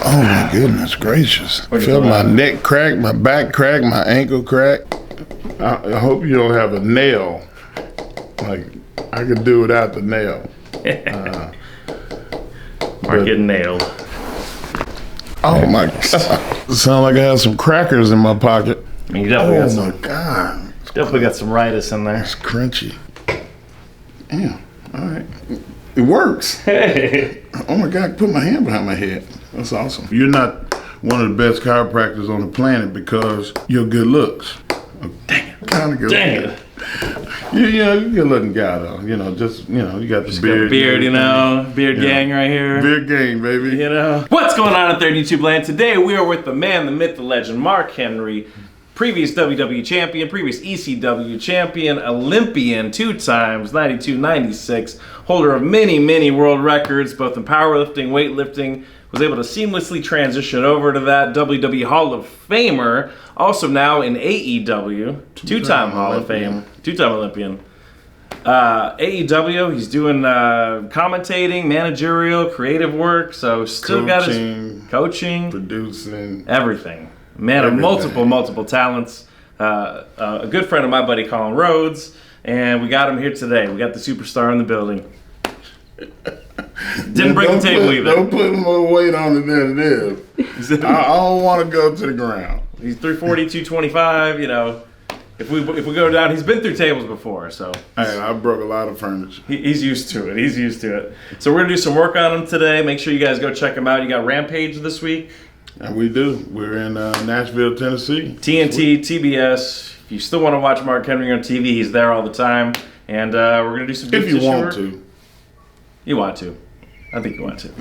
Oh my goodness gracious. I feel my neck crack, my back crack, my ankle crack. I hope you don't have a nail. Like, I could do without the nail. Mark getting nailed. Oh my God. Sound like I have some crackers in my pocket. I mean, you definitely got Oh some, my God. definitely got some ritus in there. It's crunchy. Damn, all right. It works. Hey. Oh my God, put my hand behind my head. That's awesome. You're not one of the best chiropractors on the planet because you're good looks. Dang it. Kind of good. Dang it. You're a good looking guy though. You know, you got the beard. Beard, beard gang right here. Beard gang, baby. What's going on out there in YouTube land? Today we are with the man, the myth, the legend, Mark Henry, previous WWE champion, previous ECW champion, Olympian 2 times, 92, 96, holder of many, many world records, both in powerlifting, weightlifting, was able to seamlessly transition over to that, WWE Hall of Famer, also now in AEW, two-time Hall of Fame, 2-time Olympian. AEW, he's doing commentating, managerial, creative work, so still got his coaching, producing, everything. Man of multiple talents. A good friend of my buddy, Colin Rhodes, and we got him here today. We got the superstar in the building. Didn't bring the table either. Don't put more weight on it than it is. I don't want to go to the ground. He's 340, 225. You know, if we go down, he's been through tables before, so. Hey, I broke a lot of furniture. He's used to it. He's used to it. So we're gonna do some work on him today. Make sure you guys go check him out. You got Rampage this week. And we do. We're in Nashville, Tennessee. TNT, TBS. If you still want to watch Mark Henry on TV, he's there all the time. And we're going to do some deep tissue work. If you want to. You want to. I think you want to.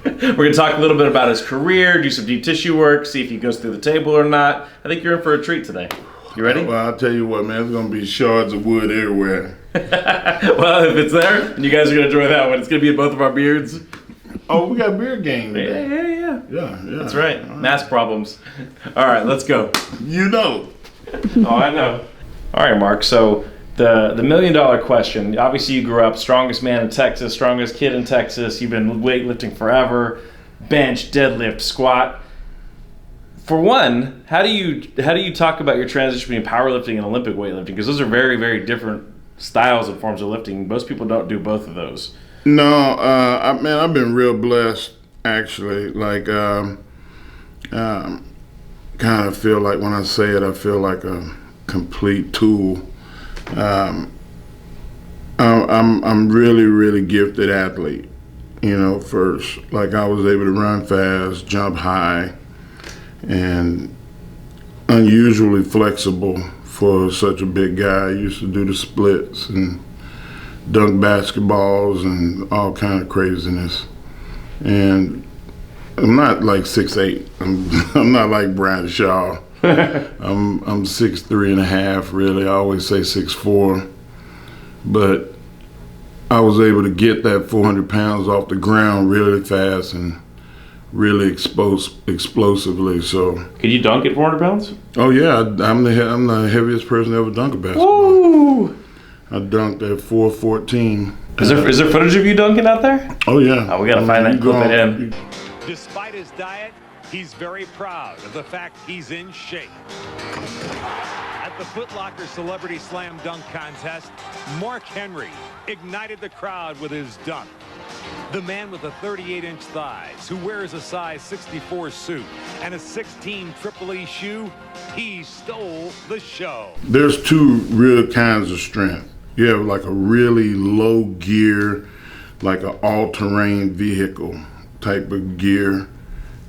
We're going to talk a little bit about his career, do some deep tissue work, see if he goes through the table or not. I think you're in for a treat today. You ready? Well, I'll tell you what, man. There's going to be shards of wood everywhere. Well, if it's there, then you guys are going to enjoy that one. It's going to be in both of our beards. Oh, we got beard gang today. Yeah. That's right. Mass problems. All right, let's go. You know. Oh, I know. All right, Mark. So the $1 million question. Obviously, you grew up strongest man in Texas, strongest kid in Texas. You've been weightlifting forever. Bench, deadlift, squat. For one, how do you talk about your transition between powerlifting and Olympic weightlifting? Because those are very, very different styles and forms of lifting. Most people don't do both of those. No, I've been real blessed, actually. Like, kind of feel like when I say it, I feel like a complete tool. I'm really, really gifted athlete. You know, first, like I was able to run fast, jump high, and unusually flexible for such a big guy. I used to do the splits and dunk basketballs and all kind of craziness. And I'm not like 6'8". I'm not like Brian Shaw. I'm 6'3.5", really. I always say 6'4". But I was able to get that 400 pounds off the ground really fast and really explosively. So. Can you dunk at 400 pounds? Oh yeah, I'm the heaviest person to ever dunk a basketball. Woo! I dunked at 414. Is there footage of you dunking out there? Oh yeah. Oh, we gotta find that and clip it in. Despite his diet, he's very proud of the fact he's in shape. At the Foot Locker Celebrity Slam Dunk Contest, Mark Henry ignited the crowd with his dunk. The man with the 38-inch thighs, who wears a size 64 suit and a 16 Triple E shoe, he stole the show. There's two real kinds of strength. You have like a really low gear, like an all-terrain vehicle type of gear,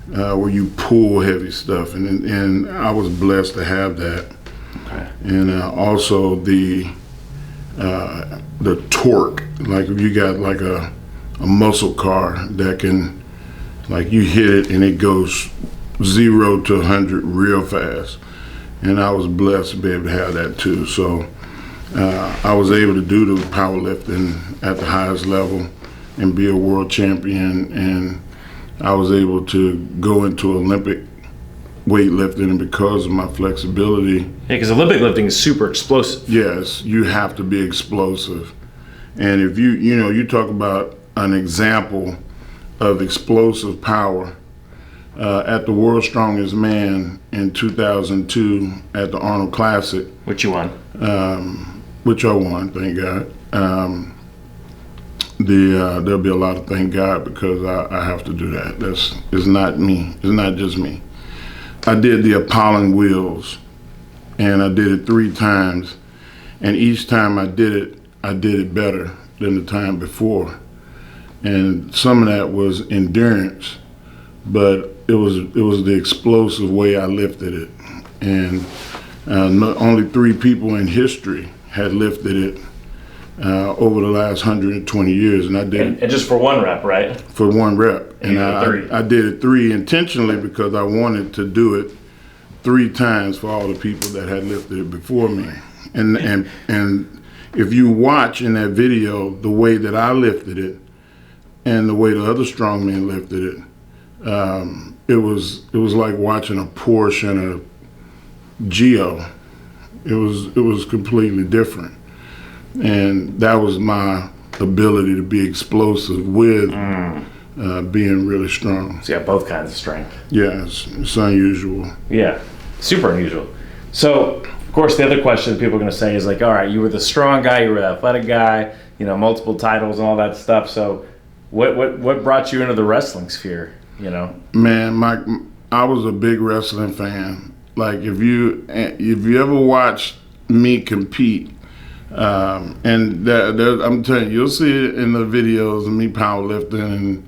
where you pull heavy stuff, and I was blessed to have that. Okay. And also the torque, like if you got like a muscle car that can, like you hit it and it goes 0 to 100 real fast, and I was blessed to be able to have that too. So I was able to do the powerlifting at the highest level and be a world champion, and I was able to go into Olympic weightlifting, and because of my flexibility. Yeah, because Olympic lifting is super explosive. Yes, you have to be explosive. And if you talk about an example of explosive power, at the World Strongest Man in 2002 at the Arnold Classic. Which you won. Which I won, thank God. There'll be a lot of thank God because I have to do that. It's not me. It's not just me. I did the Apollon wheels, and I did it 3 times, and each time I did it better than the time before. And some of that was endurance, but it was the explosive way I lifted it. And only 3 people in history had lifted it over the last 120 years, and I did and just for 1 rep, right? For 1 rep, and I did it 3 intentionally because I wanted to do it 3 times for all the people that had lifted it before me. And if you watch in that video the way that I lifted it and the way the other strongmen lifted it, it was like watching a Porsche and a Geo. It was completely different. And that was my ability to be explosive with being really strong. So you got both kinds of strength. Yeah, it's unusual. Yeah, super unusual. So, of course, the other question people are going to say is like, all right, you were the strong guy, you were the athletic guy, you know, multiple titles and all that stuff. So what brought you into the wrestling sphere, you know? Man, I was a big wrestling fan. Like, if you ever watched me compete, and I'm telling you, you'll see it in the videos of me powerlifting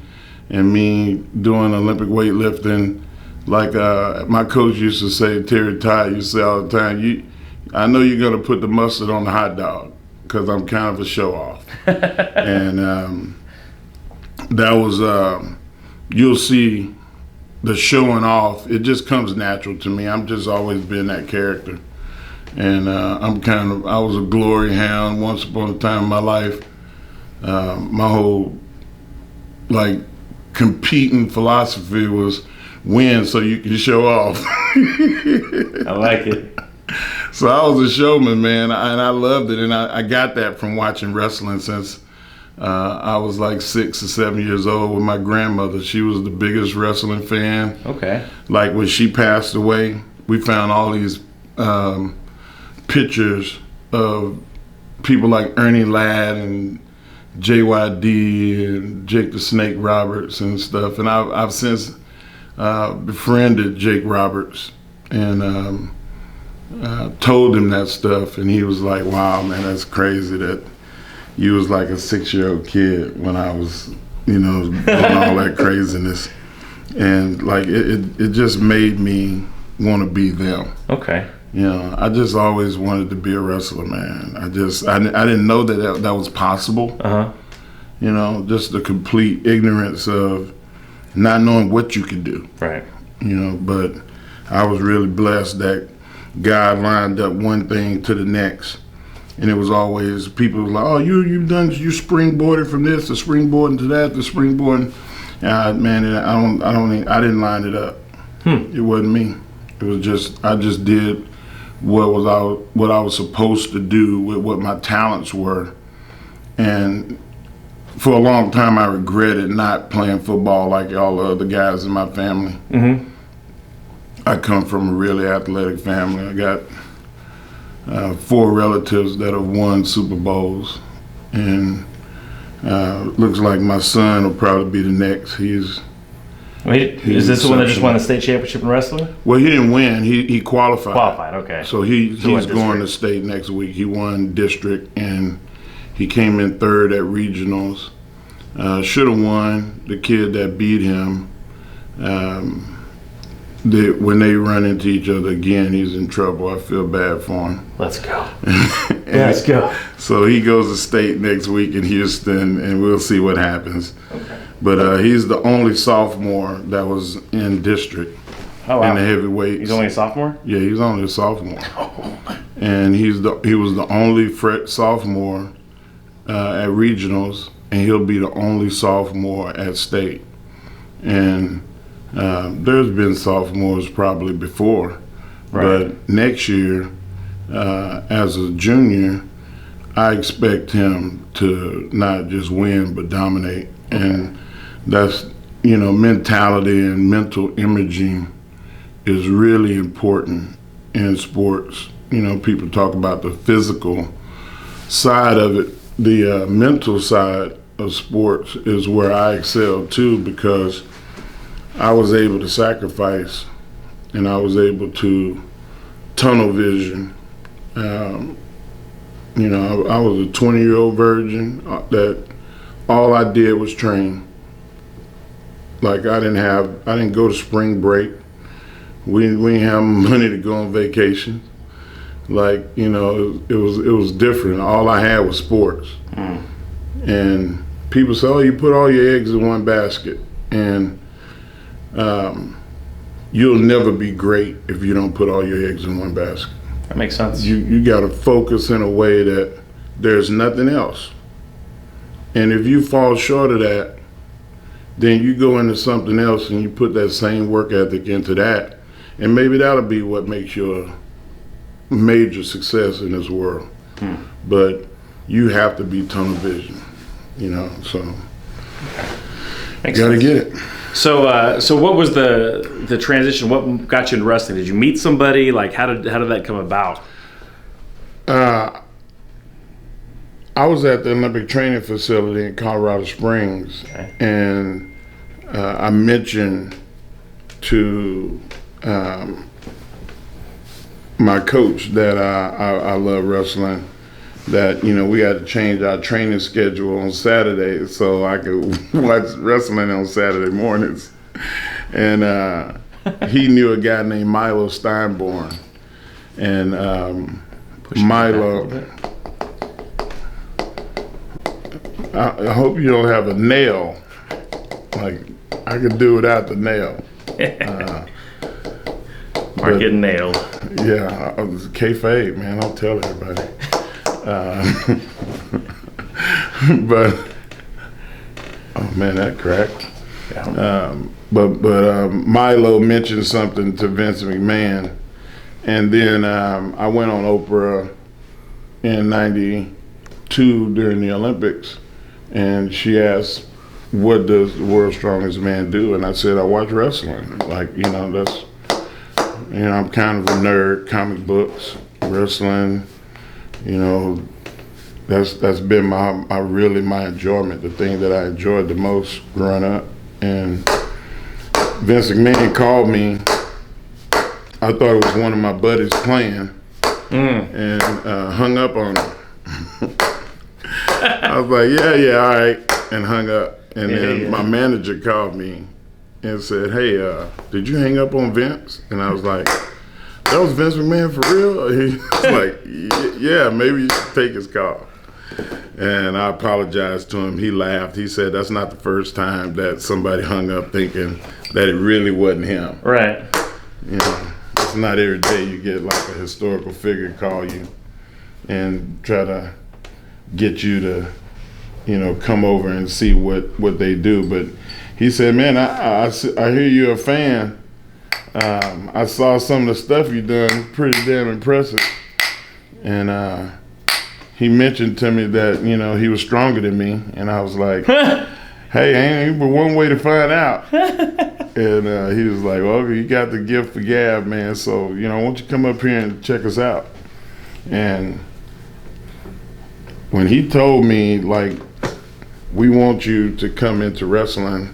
and me doing Olympic weightlifting. Like my coach used to say, Terry Todd used to say all the time, I know you're gonna put the mustard on the hot dog because I'm kind of a show off. And that was, you'll see the showing off, it just comes natural to me. I'm just always been that character. And I was a glory hound once upon a time in my life. My whole, like, competing philosophy was win so you can show off. I like it. So I was a showman, man, and I loved it. And I got that from watching wrestling since I was like 6 or 7 years old with my grandmother. She was the biggest wrestling fan. Okay. Like, when she passed away, we found all these pictures of people like Ernie Ladd and JYD and Jake the Snake Roberts and stuff. And I've since befriended Jake Roberts and told him that stuff. And he was like, wow, man, that's crazy that you was like a 6-year-old kid when I was, you know, doing all that craziness. And like, it just made me want to be them. Okay. You know, I just always wanted to be a wrestler, man. I didn't know that was possible. You know, just the complete ignorance of not knowing what you could do. Right. You know, but I was really blessed that God lined up one thing to the next. And it was always, people were like, oh, you springboarded from this to springboarding to that to springboarding. Man, I didn't line it up. It wasn't me. It was just, I just did what I was supposed to do with what my talents were. And for a long time, I regretted not playing football like all the other guys in my family. I come from a really athletic family. I got 4 relatives that have won Super Bowls, and looks like my son will probably be the next. Is this the one that just won the state championship in wrestling? Well, he didn't win. He qualified. Qualified, okay. So he's going to state next week. He won district, and he came in 3rd at regionals. Should have won. The kid that beat him, when they run into each other again, he's in trouble. I feel bad for him. Let's go. Let's go. So he goes to state next week in Houston, and we'll see what happens. Okay. But he's the only sophomore that was in district in the heavyweights. He's only a sophomore? Yeah, he's only a sophomore. And he was the only sophomore at regionals, and he'll be the only sophomore at state. And there's been sophomores probably before, but next year, as a junior, I expect him to not just win but dominate. Okay. And that's, mentality and mental imaging is really important in sports. People talk about the physical side of it. The mental side of sports is where I excel too, because I was able to sacrifice and I was able to tunnel vision. I was a 20-year-old virgin that all I did was train. Like I didn't go to spring break. We didn't have money to go on vacation. Like, it was different. All I had was sports. And people say, oh, you put all your eggs in one basket. And you'll never be great if you don't put all your eggs in one basket. That makes sense. You got to focus in a way that there's nothing else. And if you fall short of that, then you go into something else and you put that same work ethic into that. And maybe that'll be what makes you a major success in this world. But you have to be tunnel vision, so Makes you got to sense. get it. So what was the transition? What got you into wrestling? Did you meet somebody? Like, how did that come about? I was at the Olympic training facility in Colorado Springs, and I mentioned to my coach that I love wrestling, that we had to change our training schedule on Saturdays so I could watch wrestling on Saturday mornings. And he knew a guy named Milo Steinborn. And Milo, I hope you don't have a nail. Like, I could do without the nail. Mark getting nailed. Yeah, I was kayfabe, man. I'll tell everybody. But oh man, that cracked. Yeah. But Milo mentioned something to Vince McMahon, and then I went on Oprah in '92 during the Olympics, and she asked, "What does the world's strongest man do?" And I said, "I watch wrestling." Like, that's. I'm kind of a nerd, comic books, wrestling, that's been my enjoyment, the thing that I enjoyed the most growing up. And Vince McMahon called me. I thought it was one of my buddies playing, and hung up on him. I was like, yeah, all right, and hung up. And then my manager called me and said, hey, did you hang up on Vince? And I was like, that was Vince McMahon for real? He was like, yeah, maybe you should take his call. And I apologized to him. He laughed. He said that's not the first time that somebody hung up thinking that it really wasn't him. Right. It's not every day you get like a historical figure call you and try to get you to, come over and see what they do. But he said, man, I hear you're a fan. I saw some of the stuff you done, pretty damn impressive. And he mentioned to me that, he was stronger than me. And I was like, hey, ain't but one way to find out. And he was like, well, you got the gift for gab, man. So, why don't you come up here and check us out? And when he told me, like, we want you to come into wrestling,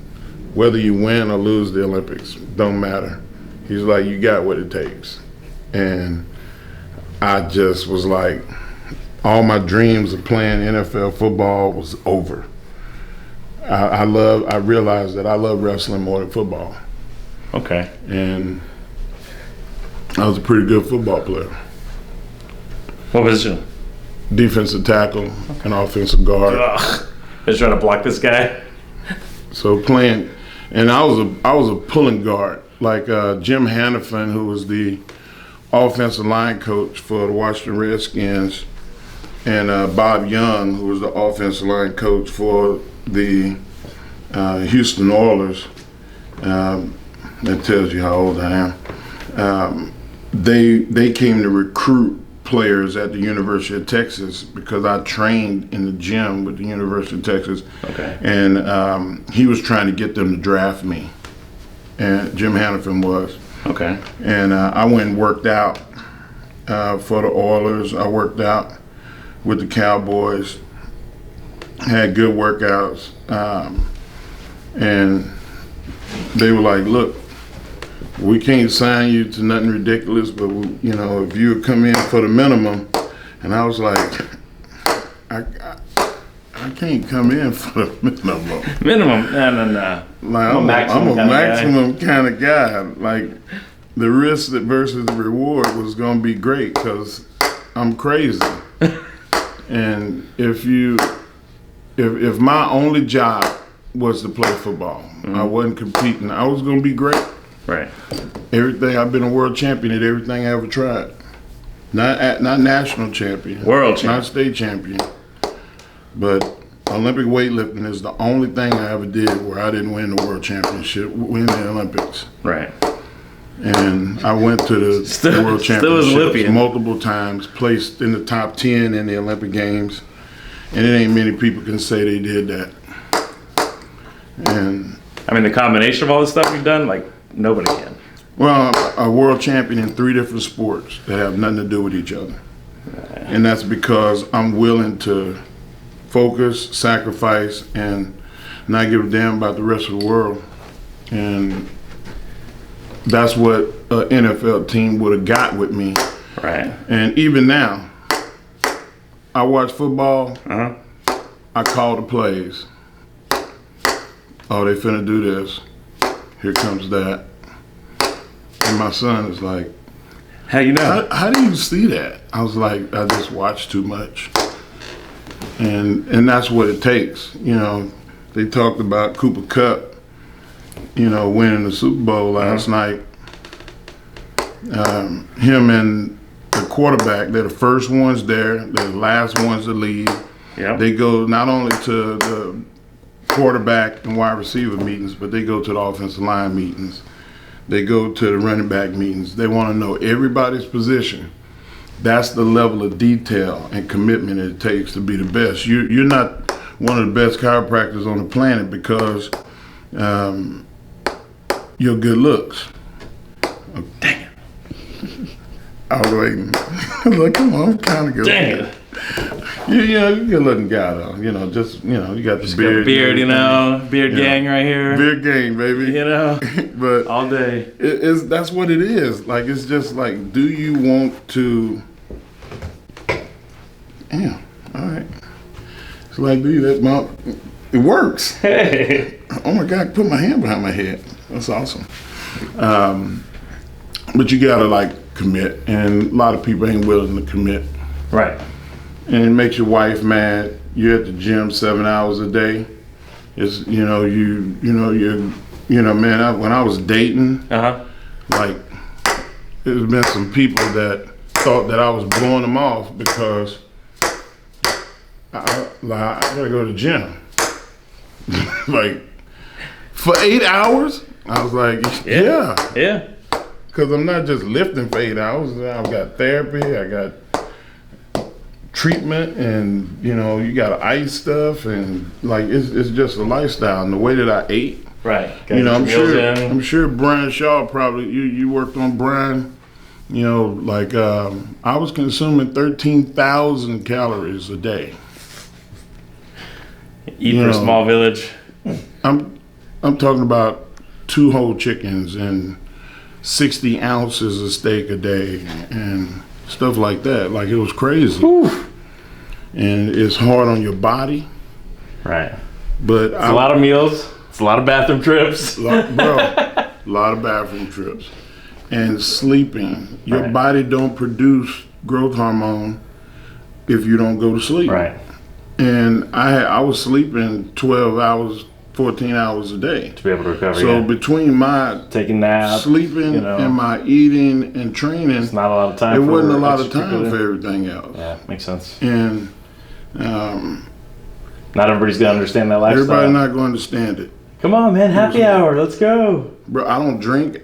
whether you win or lose the Olympics, don't matter. He's like, you got what it takes. And I just was like, all my dreams of playing NFL football was over. I realized that I love wrestling more than football. Okay. And I was a pretty good football player. What position? Defensive tackle and offensive guard. Ugh. Just trying to block this guy. So playing, and I was a pulling guard, like Jim Hannafin, who was the offensive line coach for the Washington Redskins, and Bob Young, who was the offensive line coach for the Houston Oilers. That tells you how old I am. They came to recruit players at the University of Texas because I trained in the gym with the University of Texas. Okay. And he was trying to get them to draft me. And Jim Hannafin was. Okay. And I went and worked out for the Oilers. I worked out with the Cowboys. Had good workouts. And they were like, look, we can't sign you to nothing ridiculous, but you know, if you would come in for the minimum. And I was like, I can't come in for the minimum. Minimum? No. Like, I'm a maximum kind of guy. Like, the risk versus the reward was going to be great because I'm crazy. And if my only job was to play football, I wasn't competing, I was going to be great. Right. Everything, I've been a world champion at everything I ever tried. Not national champion. World champion. Not state champion. But Olympic weightlifting is the only thing I ever did where I didn't win the world championship, win the Olympics. Right. And I went to the world championships Olympian. multiple times, placed in the top 10 in the Olympic Games. And it ain't many people can say they did that. And I mean, the combination of all the stuff you've done, like, nobody can. well, I'm a world champion in 3 different sports that have nothing to do with each other. And that's because I'm willing to focus, sacrifice, and not give a damn about the rest of the world. And that's what an NFL team would have got with me. Right. And even now, I watch football, I call the plays. Oh, they finna do this. Here comes that. And my son is like, How you know? how do you see that? I was like, I just watch too much. And that's what it takes. You know, they talked about Cooper Kupp, you know, winning the Super Bowl last night. Him and the quarterback, they're the first ones there, they're the last ones to leave. Yep. They go not only to the quarterback and wide receiver meetings, but they go to the offensive line meetings. They go to the running back meetings. They want to know everybody's position. That's the level of detail and commitment it takes to be the best. You're not one of the best chiropractors on the planet because your good looks. Oh, dang it. I was waiting. I was like, come on, I'm kind of good. Dang it. You're a good looking guy though. You know, you got the beard. Beard, beard gang right here. Beard gang, baby. You know, but all day. That's what it is. Like, it's just like, do you want to? Damn. All right. It's like, dude, it works. Hey. Oh my God! Put my hand behind my head. That's awesome. But you gotta like commit, and a lot of people ain't willing to commit. Right. And it makes your wife mad. You're at the gym 7 hours a day. It's man. When I was dating, like, there's been some people that thought that I was blowing them off because I gotta go to the gym. Like, for 8 hours? I was like, yeah. Because I'm not just lifting for 8 hours. I've got therapy, I got treatment, and you got ice stuff, and like it's just a lifestyle. And the way that I ate, right? I'm sure Brian Shaw probably you worked on Brian. I was consuming 13,000 calories a day. Eat for a small village. I'm talking about 2 whole chickens and 60 ounces of steak a day and stuff like that. Like, it was crazy. Oof. And it's hard on your body. Right. But it's a lot of meals. It's a lot of bathroom trips. A lot of bathroom trips. And sleeping. Your body don't produce growth hormone if you don't go to sleep. Right. And I was sleeping 12 hours, 14 hours a day. To be able to recover. So between my taking naps, sleeping, and my eating and training, it's not a lot of time. It wasn't a lot of time for everything else. Yeah, makes sense. And not everybody's gonna understand that lifestyle. Everybody's not gonna understand it. Come on, man, happy hour, let's go. Bro, I don't drink,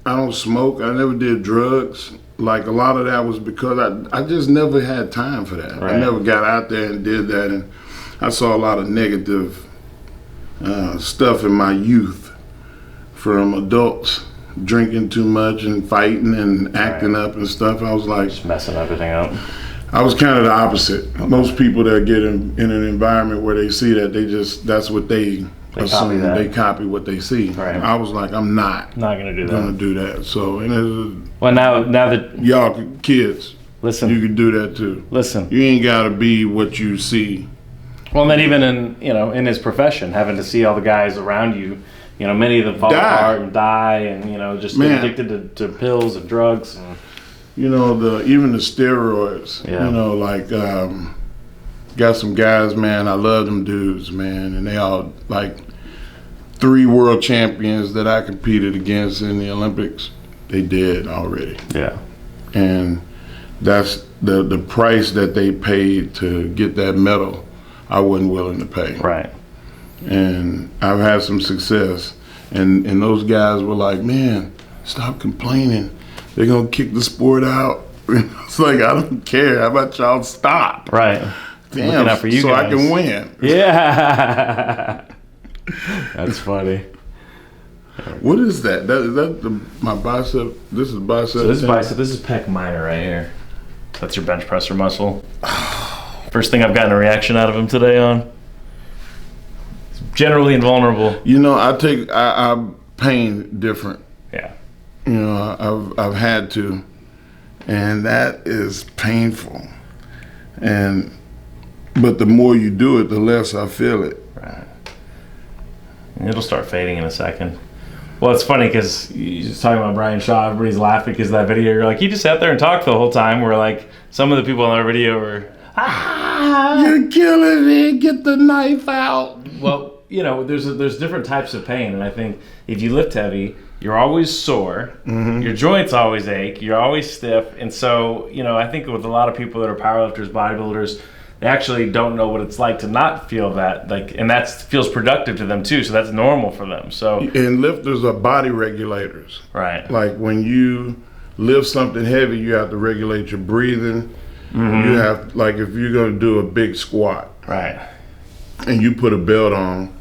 I don't smoke, I never did drugs. like a lot of that was because I just never had time for that. Right. I never got out there and did that, and I saw a lot of negative stuff in my youth from adults drinking too much and fighting and acting up and stuff. I was like, Just messing everything up. I was kind of the opposite. Most people that get in an environment where they see that, that's what they assume. They copy what they see. Right. I was like, I'm not gonna do that. Gonna do that. So, and Well, now that y'all kids, listen, you can do that too. Listen, You ain't gotta be what you see. well, and then even in his profession, having to see all the guys around you, many of them fall apart and die, and just get addicted to pills and drugs. And, Even the steroids. Yeah. Got some guys, man. I love them dudes, man, and they all like 3 world champions that I competed against in the Olympics. They did already. Yeah. And that's the price that they paid to get that medal. I wasn't willing to pay. Right. And I've had some success, and those guys were like, man, stop complaining. They're gonna kick the sport out. It's like, I don't care. How about y'all stop? Right. Damn, Looking out for you so guys. I can win. Yeah. That's funny. What is that? Is that my bicep? This is bicep. So this is bicep. This is pec minor right here. That's your bench presser muscle. First thing I've gotten a reaction out of him today on. It's generally invulnerable. I pain different. Yeah. I've had to, and that is painful. But the more you do it, the less I feel it. Right. And it'll start fading in a second. Well, it's funny because you're just talking about Brian Shaw. Everybody's laughing because that video. You're like, he just sat there and talked the whole time. Where like some of the people on our video were, You're killing me. Get the knife out. Well, there's different types of pain, and I think if you lift heavy, you're always sore. Mm-hmm. Your joints always ache. You're always stiff, and so I think with a lot of people that are powerlifters, bodybuilders, they actually don't know what it's like to not feel that, and that feels productive to them too. So that's normal for them. So and lifters are body regulators. Right. Like when you lift something heavy, you have to regulate your breathing. Mm-hmm. You have, like, if you're going to do a big squat, right, and you put a belt on,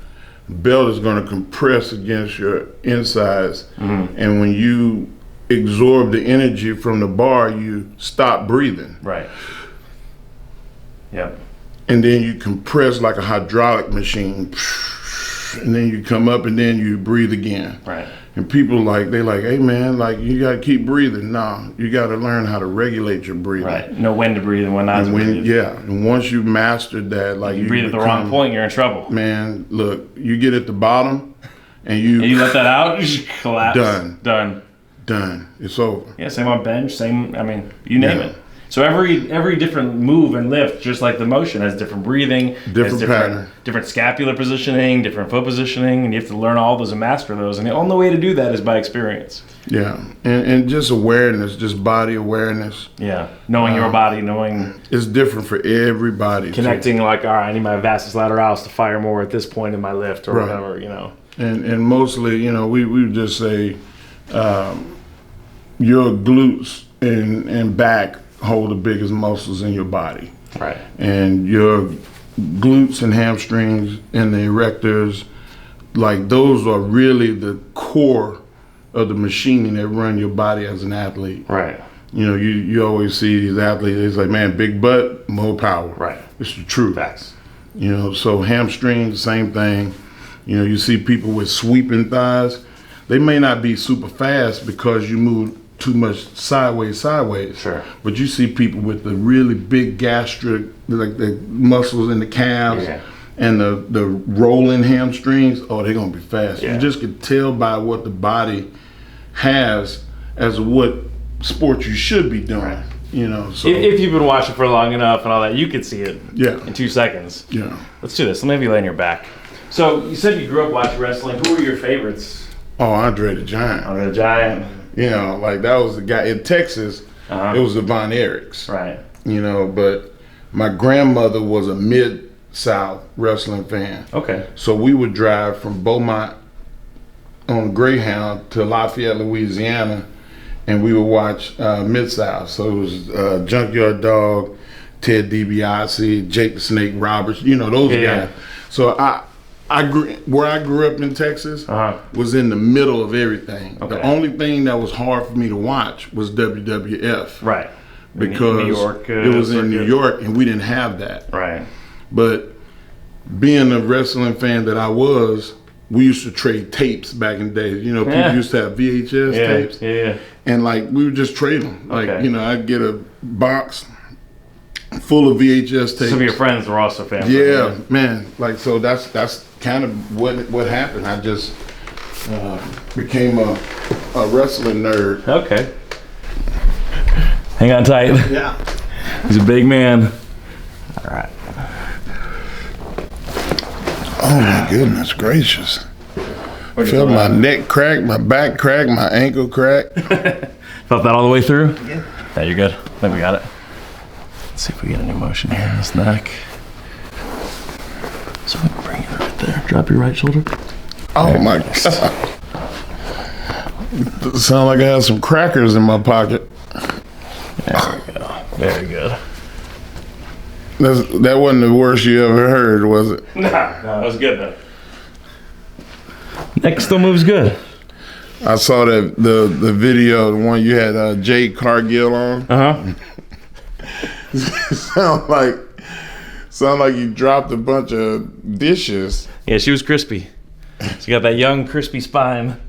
the belt is going to compress against your insides, mm-hmm. and when you absorb the energy from the bar, you stop breathing. Right. Yep. And then you compress like a hydraulic machine, and then you come up and then you breathe again. Right. And people they're like, hey man, like you gotta keep breathing. No, you gotta learn how to regulate your breathing. Right. Know when to breathe and when not to breathe. Yeah. And once you mastered that, like you breathe at the wrong point, you're in trouble. Man, look, you get at the bottom and you let that out, you just collapse. Done. It's over. Yeah, same on bench, you name it. So every different move and lift, just like the motion, has different breathing, different pattern, different scapular positioning, different foot positioning, and you have to learn all those and master those. And the only way to do that is by experience. Yeah, and just awareness, just body awareness. Yeah, knowing your body, knowing it's different for everybody. Connecting like, all right, I need my vastus lateralis to fire more at this point in my lift or whatever, And mostly, we would just say your glutes and back hold the biggest muscles in your body. Right. And your glutes and hamstrings and the erectors, like those are really the core of the machining that run your body as an athlete. Right. You always see these athletes, it's like, man, big butt, more power. Right. It's the truth. Facts. So hamstrings, same thing. You see people with sweeping thighs. They may not be super fast because you move too much sideways. Sure. But you see people with the really big gastric, like the muscles in the calves, and the rolling hamstrings. Oh, they're gonna be fast. Yeah. You just can tell by what the body has as what sport you should be doing. Right. So if you've been watching for long enough and all that, you could see it. Yeah. In 2 seconds. Yeah. Let's do this. Let me have you lay on your back. So you said you grew up watching wrestling. Who were your favorites? Oh, Andre the Giant. Andre the Giant. Like that was the guy in Texas. It was the Von Erichs. Right. But my grandmother was a Mid-South wrestling fan. Okay. So we would drive from Beaumont on Greyhound to Lafayette, Louisiana, and we would watch Mid-South. So it was Junkyard Dog, Ted DiBiase, Jake the Snake Roberts, those guys. So where I grew up in Texas was in the middle of everything. Okay. The only thing that was hard for me to watch was WWF. Right. Because New York, it was in New York and we didn't have that. Right. But being a wrestling fan that I was, we used to trade tapes back in the day. People used to have VHS tapes. Yeah. And like we would just trade them. Like, I'd get a box full of VHS tapes. Some of your friends were also fans. Yeah, man. Like, so that's kind of what happened. I just became a wrestling nerd. Okay. Hang on tight. Yeah. He's a big man. All right. Oh my goodness gracious. I felt my neck crack, my back crack, my ankle crack. Felt that all the way through? Yeah, you're good. I think we got it. Let's see if we get any motion here in this neck. So we can bring it right there. Drop your right shoulder. Oh my God. Sound like I have some crackers in my pocket. There we go. Very good. That wasn't the worst you ever heard, was it? No, that was good though. Neck still moves good. I saw that the video, the one you had Jade Cargill on. Sound like you dropped a bunch of dishes. Yeah, she was crispy. She got that young, crispy spine.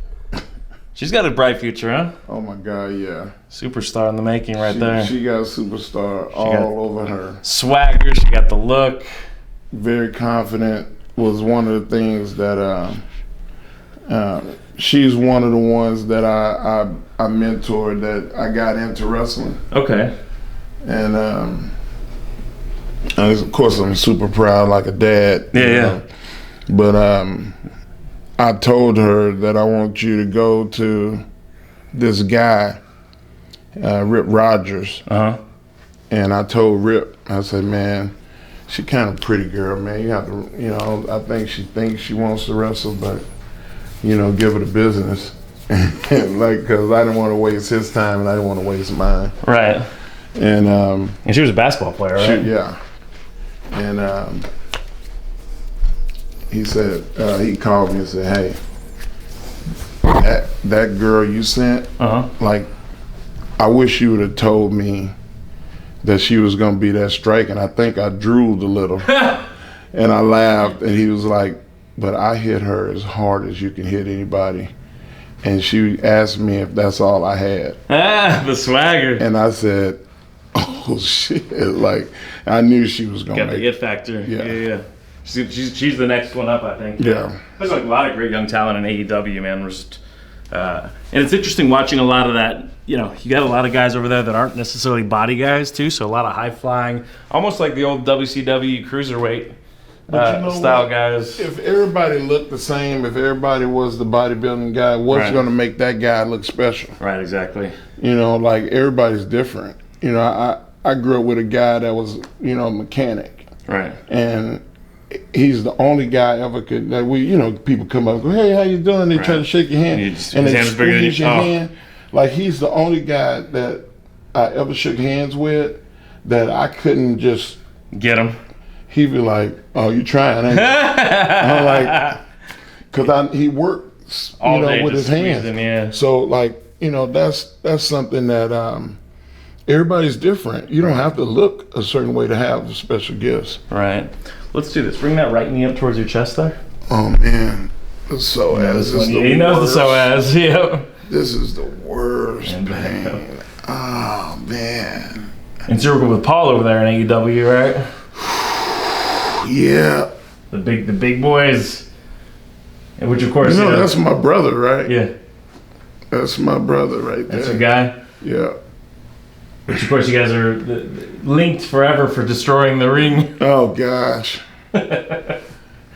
She's got a bright future, huh? Oh my God, yeah. Superstar in the making right there. She got a superstar all over her. Swagger, she got the look. Very confident was one of the things that she's one of the ones that I mentored that I got into wrestling. Okay. And of course I'm super proud like a dad. Yeah. But I told her that I want you to go to this guy, Rip Rogers. And I told Rip, I said, man, she kind of pretty girl, man. You have to, I think she thinks she wants to wrestle, but, give her the business. Because I didn't want to waste his time and I didn't want to waste mine. Right. And she was a basketball player, right? Yeah. And he said, he called me and said, hey, that girl you sent, like, I wish you would have told me that she was going to be that strike. And I think I drooled a little. And I laughed. And he was like, but I hit her as hard as you can hit anybody. And she asked me if that's all I had. The swagger. And I said, oh, shit. Like, I knew she was going to make it. Got the it factor. Yeah. She's the next one up, I think. Yeah. There's like a lot of great young talent in AEW, man. And it's interesting watching a lot of that. You got a lot of guys over there that aren't necessarily body guys, too. So a lot of high flying, almost like the old WCW cruiserweight style guys. If everybody looked the same, if everybody was the bodybuilding guy, what's going to make that guy look special? Right, exactly. Like everybody's different. I grew up with a guy that was, a mechanic. Right. And he's the only guy ever could, that people come up and go, hey, how you doing? They try to shake your hand. And they squeeze your hand. Like, he's the only guy that I ever shook hands with that I couldn't just get him. He'd be like, oh, you trying, ain't you? I'm like, because he works, all day with his hands. Yeah. So, like, that's something that everybody's different. You don't have to look a certain way to have special gifts. Right. Let's do this. Bring that right knee up towards your chest there. Oh, man. The psoas. He knows the psoas. Yeah. This is the worst pain. Oh, man. And so you're working with Paul over there in AEW, right? Yeah. The big boys. And which, of course, that's my brother, right? Yeah. That's my brother right there. That's your guy? Yeah. Which, of course, you guys are linked forever for destroying the ring. Oh, gosh.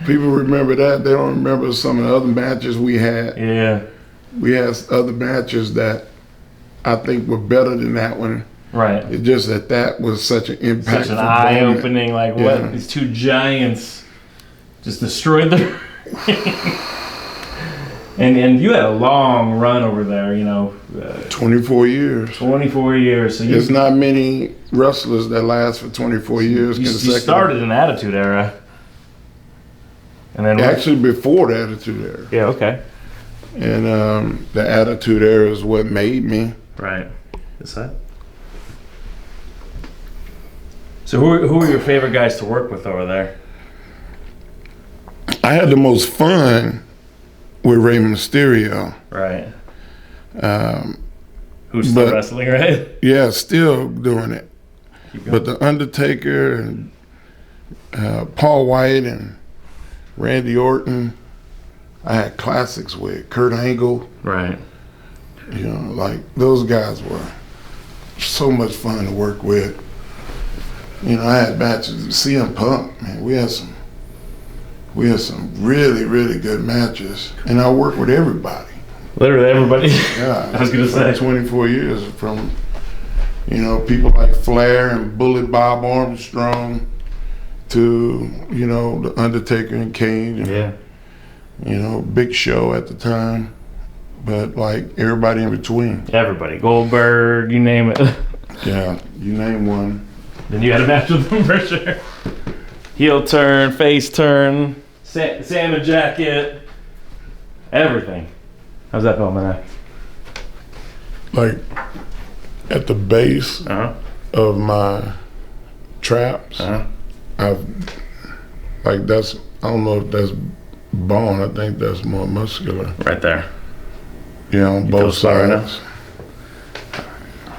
People remember that. They don't remember some of the other matches we had. Yeah. We had other matches that I think were better than that one. Right. It's just that was such an impactful such an eye-opening, like, what? These two giants just destroyed the ring. And you had a long run over there, 24 years. 24 years. So There's not many wrestlers that last for 24 years. You started in Attitude Era. And then actually before the Attitude Era. Yeah, okay. And the Attitude Era is what made me. Right. Is that? So who are your favorite guys to work with over there? I had the most fun with Rey Mysterio. Right. Who's still wrestling, right? Yeah, still doing it. But the Undertaker and Paul White and Randy Orton, I had classics with Kurt Angle. Right. Like those guys were so much fun to work with. I had matches with CM Punk, man. We had some really, really good matches. And I worked with everybody. Literally everybody. Yeah. I was gonna say 24 years from people like Flair and Bullet Bob Armstrong to, the Undertaker and Kane and, Big Show at the time. But like everybody in between. Everybody. Goldberg, you name it. Yeah, you name one. Then you had a match with them for sure. Heel turn, face turn, salmon jacket, everything. How's that feel, man? Like at the base of my traps, I don't know if that's bone. I think that's more muscular. Right there. Yeah, on both sides.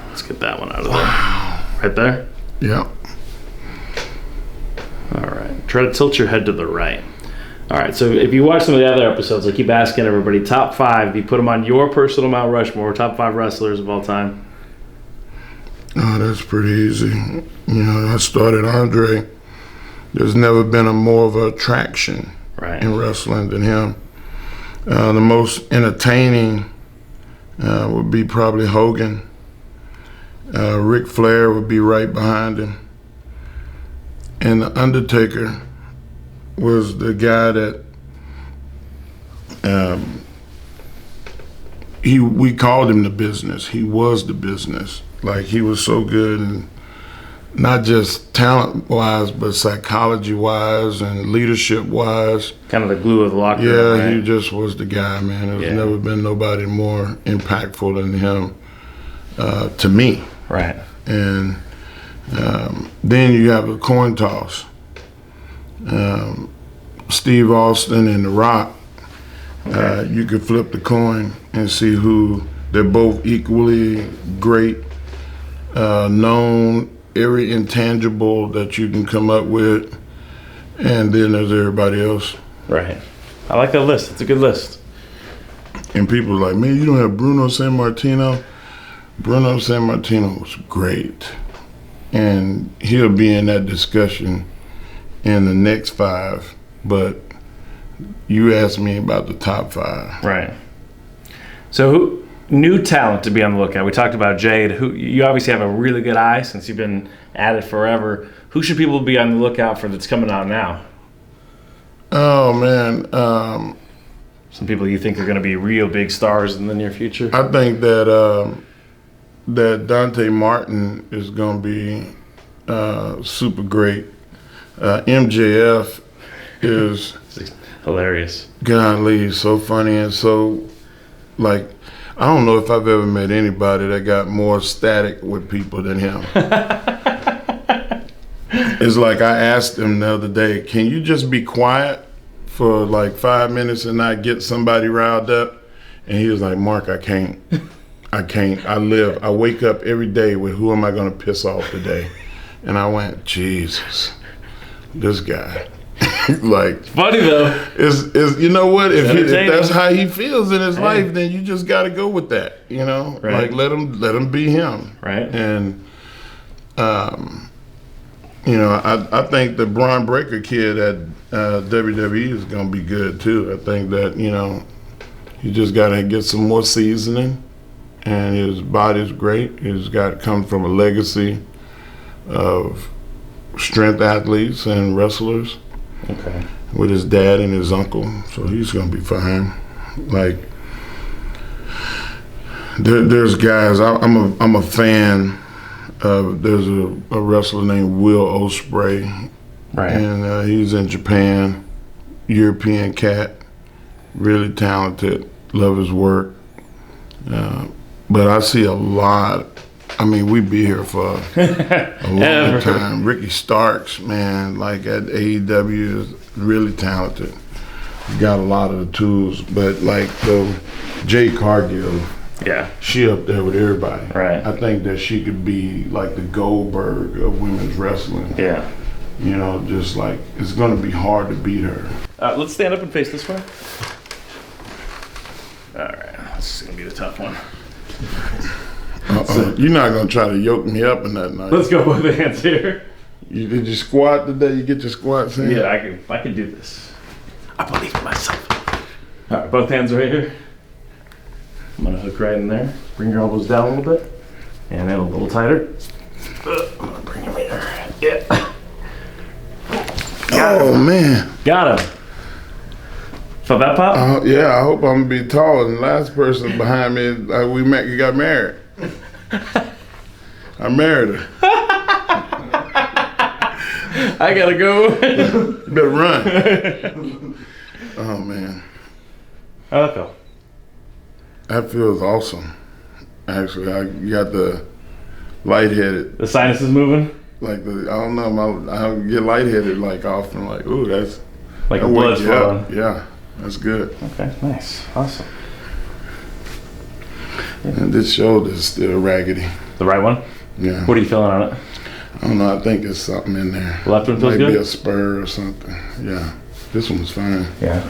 Let's get that one out of there. Right there? Yeah. All right. Try to tilt your head to the right. All right. So if you watch some of the other episodes, I keep asking everybody, top 5, if you put them on your personal Mount Rushmore, top 5 wrestlers of all time. Oh, that's pretty easy. I started Andre. There's never been a more of a attraction in wrestling than him. The most entertaining would be probably Hogan. Ric Flair would be right behind him. And The Undertaker was the guy that we called him the business. He was the business. Like, he was so good, and not just talent-wise, but psychology-wise and leadership-wise. Kind of the glue of the locker room, right? He just was the guy, man. There's never been nobody more impactful than him to me. Right. And then you have a coin toss. Steve Austin and The Rock. You could flip the coin and see who, they're both equally great, known, every intangible that you can come up with, and then there's everybody else. Right. I like that list. It's a good list. And people are like, man, you don't have Bruno Sammartino? Bruno Sammartino was great. And he'll be in that discussion in the next 5, but you asked me about the top 5. Right. So new talent to be on the lookout. We talked about Jade. Who you obviously have a really good eye since you've been at it forever. Who should people be on the lookout for that's coming out now? Oh man, some people you think are going to be real big stars in the near future. I think that that Dante Martin is going to be super great. MJF is hilarious. Golly, he's so funny and so like. I don't know if I've ever met anybody that got more static with people than him. It's like I asked him the other day, can you just be quiet for like 5 minutes and not get somebody riled up? And he was like, Mark, I can't. I wake up every day with who am I going to piss off today? And I went, Jesus, this guy. Like, funny though. Is you know what? If that's how he feels in his life, then you just got to go with that. Right. Like let him be him. Right. And I think the Braun Breaker kid at WWE is gonna be good too. I think that you just got to get some more seasoning, and his body's great. He's got to come from a legacy of strength athletes and wrestlers. Okay. With his dad and his uncle, so he's gonna be fine. Like There's guys. I'm a fan. There's a wrestler named Will Ospreay, Right. and he's in Japan. European cat, really talented. Love his work. But I see a lot. I mean, we'd be here for a long time. Ricky Starks, man, like at AEW, is really talented. Got a lot of the tools, but like the Jade Cargill, Yeah. she up there with everybody. Right. I think that she could be like the Goldberg of women's wrestling. Yeah. You know, just like it's gonna be hard to beat her. Let's stand up and face this way. All right. This is gonna be the tough one. You're not gonna try to yoke me up in that night. Let's go both hands here. Did you squat today? You get your squats in? Yeah, I can do this. I believe in myself. All right, both hands right here. I'm gonna hook right in there. Bring your elbows down a little bit, and then a little tighter. I'm gonna bring them here. Yeah. Oh man. Got him. Felt that pop? Yeah, I hope I'm gonna be taller than the last person behind me. You got married. I married her. I gotta go. You better run. Oh man. How'd that feel? That feels awesome. Actually, I got the lightheaded. The sinuses moving? Like I don't know, I get lightheaded like often. Like, ooh, that's Like that the blood's wakes you flowing. up. Yeah, that's good. Okay, nice. Awesome. And this shoulder's still raggedy. The right one? Yeah. What are you feeling on it? I don't know. I think there's something in there. The left one feels Maybe good? a spur or something. Yeah. This one's fine. Yeah.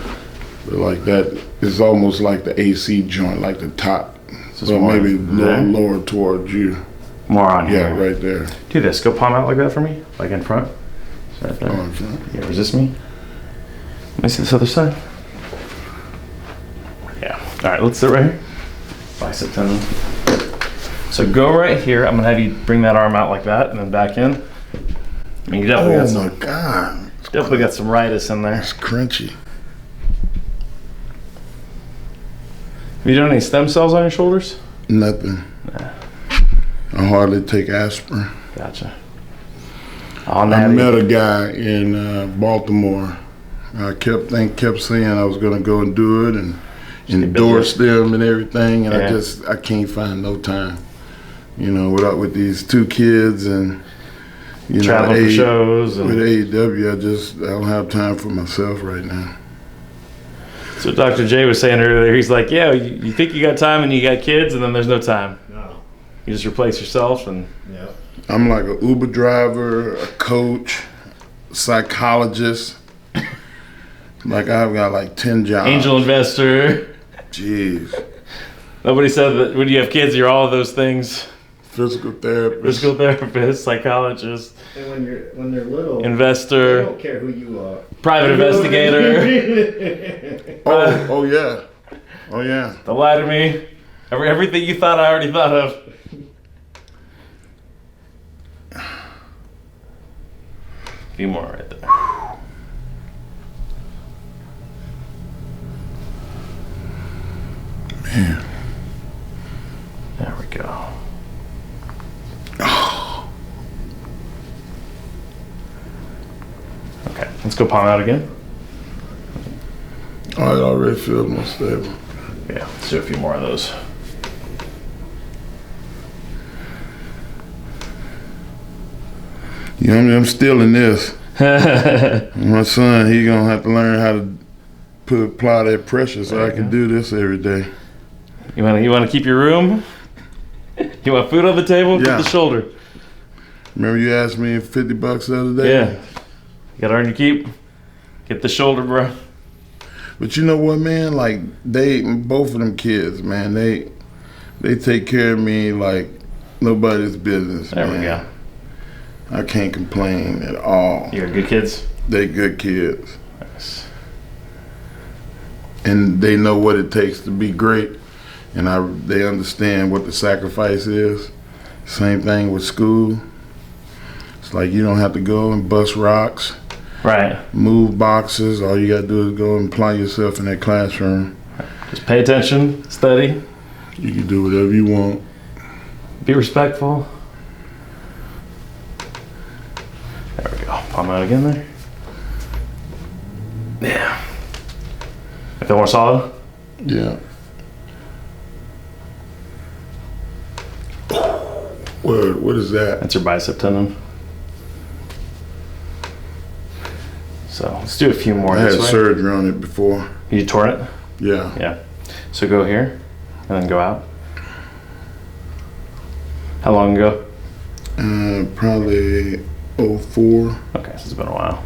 But like that, it's almost like the AC joint, like the top. So So more maybe there? lower towards you. More on here. Yeah, right there. Do this. Go palm out like that for me. Like in front. So right there. Oh, in front. Yeah, resist me. Let me see this other side. Yeah. All right, let's sit right here. Bicep tendon. So go right here. I'm gonna have you bring that arm out like that, and then back in. I mean, you definitely got Oh some. my God. Definitely got some ritus in there. It's crunchy. Have you done any stem cells on your shoulders? Nothing. I hardly take aspirin. Gotcha. I met a guy in Baltimore. I kept saying I was gonna go and do it and endorse them and everything, and Yeah. I can't find no time. You know, with these two kids and you Traveling know for shows and with AEW, I don't have time for myself right now. so Dr. Jade was saying earlier, he's like, yeah, you think you got time and you got kids, and then there's no time. No. You just replace yourself and Yeah. I'm like an Uber driver, a coach, psychologist. Like I've got like 10 jobs. angel investor. Jeez. Nobody said that when you have kids, you're all of those things. Physical therapist. Physical therapist, psychologist, And when they're little, they investor, don't care who you are. private investigator. Oh yeah. Oh yeah. Don't lie to me. Everything you thought, I already thought of. A few more right there. Man. There we go. Okay, let's go palm out again. Oh, it already feels more stable. Yeah, let's do a few more of those. You know, I'm still in this. My son, he gonna have to learn how to apply that pressure so I can do this every day. You want to keep your room? You want food on the table? Yeah. Get the shoulder. Remember you asked me $50 the other day? Yeah. You gotta earn your keep. Get the shoulder, bro. But you know what, man? Like both of them kids, man, they take care of me like nobody's business. There man. we go. I can't complain at all. You're good kids? They good kids. Nice. And they know what it takes to be great. And they understand what the sacrifice is. Same thing with school. It's like you don't have to go and bust rocks, Right. move boxes. All you gotta do is go and apply yourself in that classroom. Just pay attention, study. You can do whatever you want. Be respectful. There we go. Palm out again there. Yeah. I feel more solid? Yeah. What is that? That's your bicep tendon. So let's do a few more. I had this way. surgery on it before. You tore it? Yeah. Yeah. So go here and then go out. How long ago? Probably 04. Okay, so it's been a while.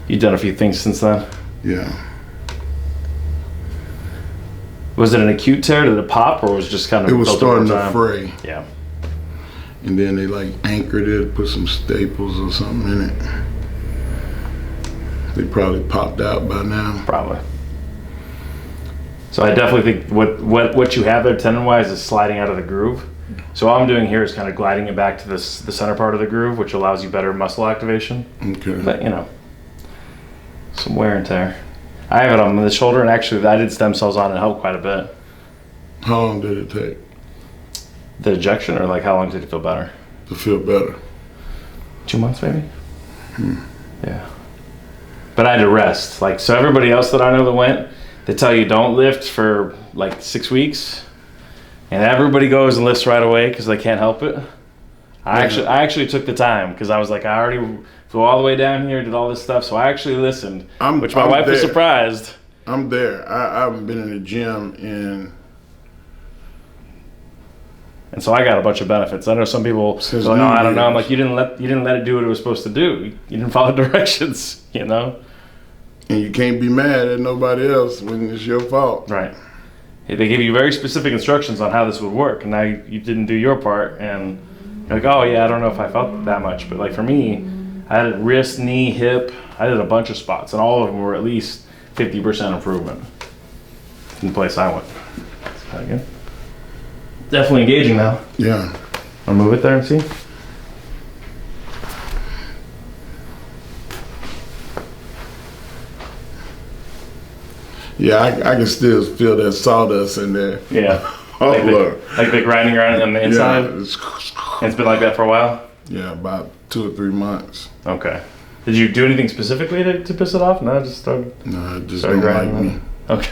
You've done a few things since then? Yeah. Was it an acute tear? Did it pop, or was it just kind of? It was built starting over to time? fray. Yeah. And then they like anchored it, put some staples or something in it. They probably popped out by now. Probably. So I definitely think what you have there tendon-wise is sliding out of the groove. So all I'm doing here is kind of gliding it back to the center part of the groove, which allows you better muscle activation. Okay. But, you know, some wear and tear. I have it on the shoulder, and actually I did stem cells on it. It helped quite a bit. How long did it take The ejection, or like how long did it feel better? to feel better? 2 months maybe? Yeah. But I had to rest. Like, so everybody else that I know that went, they tell you don't lift for like 6 weeks. And everybody goes and lifts right away because they can't help it. I actually took the time because I was like, I already flew all the way down here, did all this stuff. So I actually listened, which my wife was surprised. I'm there. I haven't been in the gym in... And so I got a bunch of benefits. I know some people go, Since oh, I don't know. I'm New like, you didn't let it do what it was supposed to do. You didn't follow directions, you know? And you can't be mad at nobody else when it's your fault. Right. They give you very specific instructions on how this would work, and now you didn't do your part, and you're like, oh yeah, I don't know if I felt that much. But like for me, I had wrist, knee, hip. I did a bunch of spots, and all of them were at least 50% improvement in the place I went. That's kind of good. Definitely engaging now. Yeah. I'll move it there and see. Yeah, I can still feel that sawdust in there. Yeah. Oh, like look. like the grinding around on the inside? Yeah, It's been like that for a while? yeah, about 2 or 3 months. Okay. Did you do anything specifically to piss it off? No, just started No, it just Started don't like grinding me. Okay.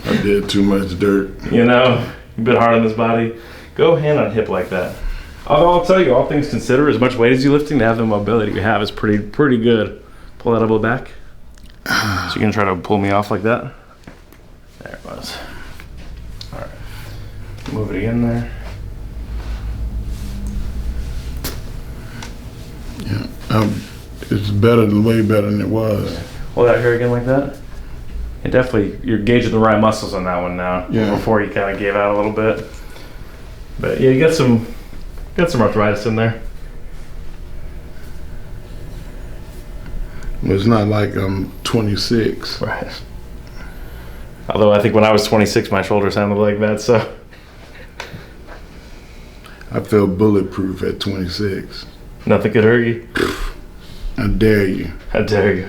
I did too much dirt. You know, you've been hard on this body. Go hand on hip like that. Although I'll tell you, all things considered, as much weight as you're lifting, to have the mobility you have is pretty good. Pull that elbow back. So you can try to pull me off like that. There it was. All right. Move it again there. Yeah, it's better, way better than it was. Hold out here again like that. And definitely, you're gauging the right muscles on that one now. Yeah. Before you kind of gave out a little bit. But yeah, you got some arthritis in there. It's not like I'm 26. Right. Although I think when I was 26, my shoulders handled like that, so. I felt bulletproof at 26. Nothing could hurt you. I dare you. How dare you?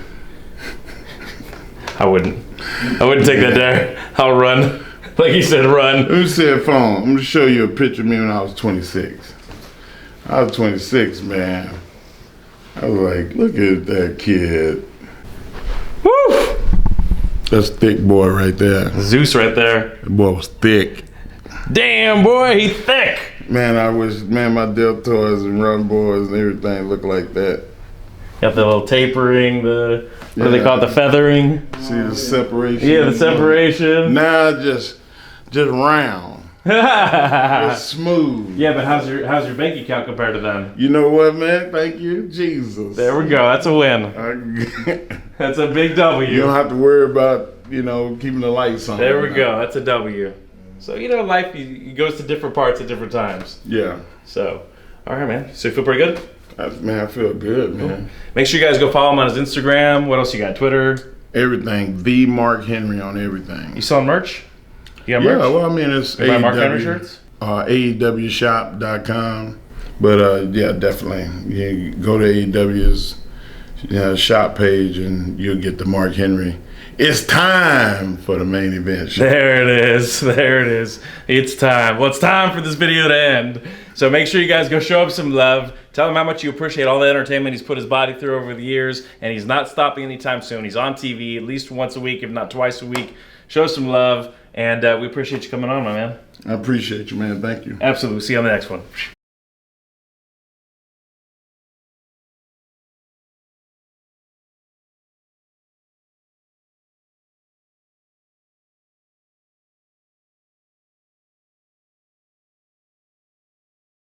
I wouldn't take that dare. I'll run. Like you said, run. Let me see a phone. I'm gonna show you a picture of me when I was 26. I was 26, man. I was like, look at that kid. Woo! That's thick boy right there. Zeus right there. That boy was thick. Damn, boy, he thick. Man, I wish, man, my deltoids and run boards and everything looked like that. Got the little tapering, what do they call it, the feathering? See the separation? Yeah, the separation. Now just round. Just smooth. Yeah, but how's your bank account compared to them? You know what, man? Thank you, Jesus. There we go. That's a win. I- That's a big W. you don't have to worry about, keeping the lights on. There we go. That's a W. So, life goes to different parts at different times. Yeah. So, all right, man. So you feel pretty good? I feel good, man. Make sure you guys go follow him on his Instagram. What else you got? Twitter? Everything. The Mark Henry on everything. You selling merch? You got merch? Yeah, well, I mean, it's You buy Mark Henry shirts? AEWshop.com. But, yeah, definitely. You go to AEW's shop page and you'll get the Mark Henry. It's time for the main event show. There it is. There it is. It's time. Well, it's time for this video to end. So make sure you guys go show him some love. Tell him how much you appreciate all the entertainment he's put his body through over the years, and he's not stopping anytime soon. He's on TV at least once a week, if not twice a week. Show some love, and we appreciate you coming on, my man. I appreciate you, man. Thank you. Absolutely. See you on the next one.